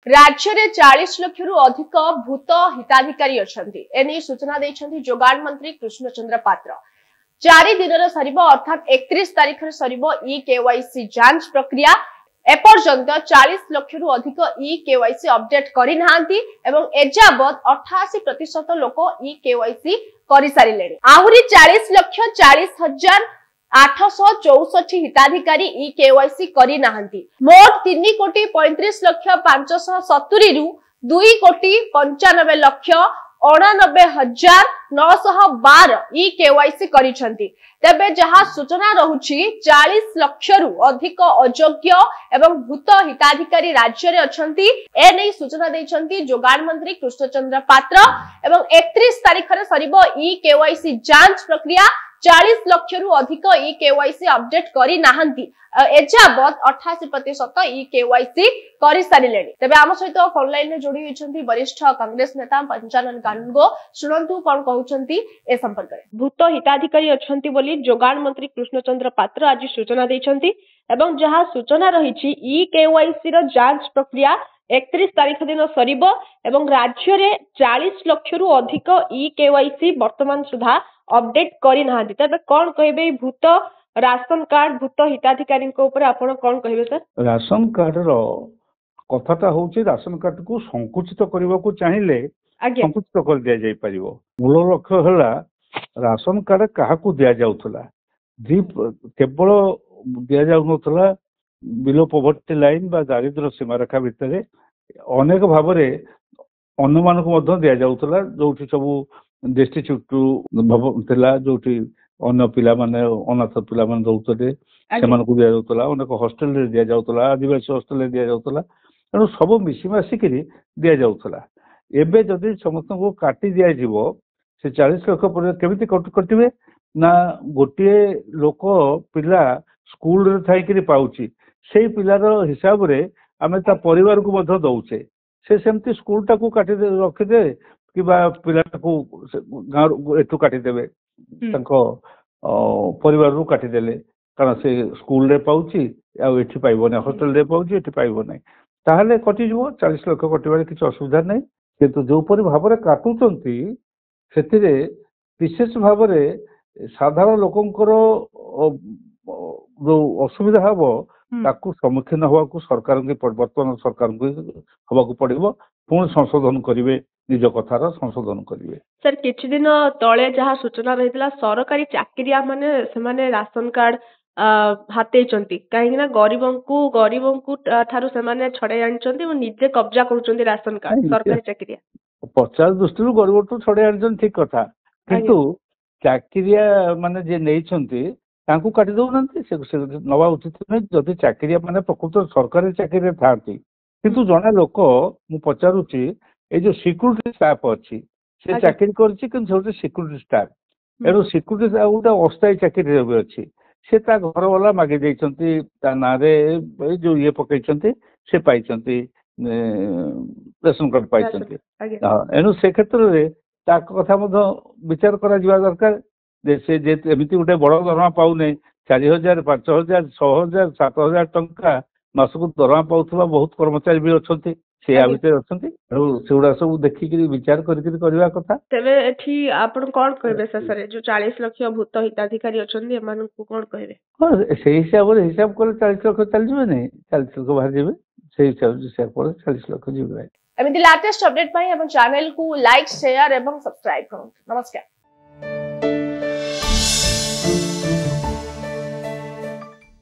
राज्य में 40 लाख रु अधिक भूत हिताधिकारी अछंती एनी सूचना देछंती जोगाड़ मंत्री कृष्णचंद्र पात्र। 4 दिन सरिबो अर्थात 31 तारीख रे सरिबो ई केवाईसी जांच प्रक्रिया। एपर्यंत 40 लाख रु अधिक ई केवाईसी अपडेट करि नांती एवं एजाबत 88% लोक ई केवाईसी करि सारिलेनी। आहुरी 40,40,864 हिताधिकारी ई केवाईसी करि नांती। मोट 3,35,570 रु 2,95,89,912 ई केवाईसी करिसंती। तबे जहा सूचना रहुछि 40 लाख रु अधिक अयोग्य एवं भूत हिताधिकारी राज्य रे अछंती ए नै सूचना दैछंती जोगाड़ मंत्री कृष्णचंद्र पात्र एवं 31 तारीख रे सरिबो ई केवाईसी जांच प्रक्रिया। 40 लाख रु अधिक ई केवाईसी अपडेट करि नाहंती एजाबत 88% ई केवाईसी करि सारिलेनी। तबे आम सहित फोन लाइन में जोड़ी होइछंती वरिष्ठ कांग्रेस नेता पंचानन कानूनगो सुनंतु कोन कहउछंती ए संपर्क रे। भूत हिताधिकारी अछंती बोली जोगाड़ मंत्री कृष्णचंद्र पात्र आज सूचना दैछंती एवं जहा सूचना रहिछि ई केवाईसी रो जांच प्रक्रिया 31 तारीख दिन सरिबो एवं राज्य रे 40 लाख रु अधिक ई केवाईसी वर्तमान सुधा अपडेट करि नाहंती। तबे कोन कहबे भूत राशन कार्ड भूत हिताधिकारी को ऊपर आपण कोन कहबे सर? राशन कार्ड रो कथाटा होछि राशन कार्ड को संकुचित करबा को चाहिए संकुचित कर दिया जाय परिबो। मूल लक्ष्य हला राशन कार्ड काहा को दिया जाउथला केवल दिया जाउनथला बिलो पॉवर्टी लाइन बा दारिद्र्य सीमा रेखा भितर अनेक भाव रे अन्य मान को मध्य दिया जाउथला जोठी सब डिस्ट्रिक्ट थिला जोठी अन्य पिला माने अनाथ पिला माने रहउतले सेमान को दिया जाउतला अनेक हॉस्टल रे दिया जाउतला आदिवासी हॉस्टल रे दिया जाउतला एनु सब मिसी मासी करी दिया जाउतला। एबे जदि समस्त को काटी दिया जीवो से 40 लाख पर केमिति कटिबे ना गोटे लोक पिला स्कूल रे थाई करी पाउची सेही पिलार हिसाब रे आमे ता परिवार को मध्य दउचे से सेमती स्कूल टा को काटी रखि दे कि बा पिला को गाँव एठू काटी देबे तांको परिवार रू काटी देले कारण से स्कूल रे पाउची आ एठी पाइबो नै हॉस्टल रे पाउची एठी पाइबो नै ताहले कटि जबो 40 लाख कटिबार किछ असुविधा नै किंतु जो परि भाव रे काटुचंती सेतिरे विशेष भाव रे साधारण लोकंकर जो असुविधा हबो ताकू सम्मुखीन हवा को सरकार के परिवर्तन सरकार को हवा को पड़िबो पुणी संशोधन करिवे निज कथार संशोधन करिवे। सर किछि दिन तळे जहा सूचना रहितला सरकारी चाकरिया माने से माने राशन कार्ड हातेचंती काहे ना गरीबंकु थारु से माने छडे आनचंती और निजे कब्जा करूचंती राशन कार्ड सरकारी चाकरिया 50 दृष्टि गरीब तो छडे आनचन ठीक कथा किंतु चाकरिया माने जे नेइचंती तांकू काटी दउनंती से नवा उचित नै जदि चाकरिया माने प्रकृत सरकारी चाकरी थांती किंतु जने लोक मु पचारुची ए जो सिक्युरिटी स्टाफ अछि से चाकरी करछि किंतु से सिक्युरिटी स्टाफ एरो सिक्युरिटी गोटे अस्थायी चाकरी रे अछि से ता घर वाला मागे दैछंती ता नारे जो ये पकैछंती से पाइछंती रेशन कार्ड पाइछंती एनु से क्षेत्र रे ता कथा मधो विचार करा जिवा दरकार से जे एमिति गोटे बड़ दरमा पाउ नै 4000 5000 6000 7000 टंका मासको दरमा पाउथबा बहुत कर्मचारी भी अछंती से आ भितर अछंती सेउडा सब देखि कि विचार करिकि करबा कथा। तबे एठी आपण कोन कहबे सर जो 40 लाख भूत हिताधिकारी अछंती एमान को कोन कहबे? हां से हिसाब करे 40 लाख चल जिवे नै 40 लाख बाहर जिवे से हिसाब करे 40 लाख जिवे। एमिति लेटेस्ट अपडेट पई हम चैनल को लाइक शेयर एवं सब्सक्राइब करू। नमस्कार।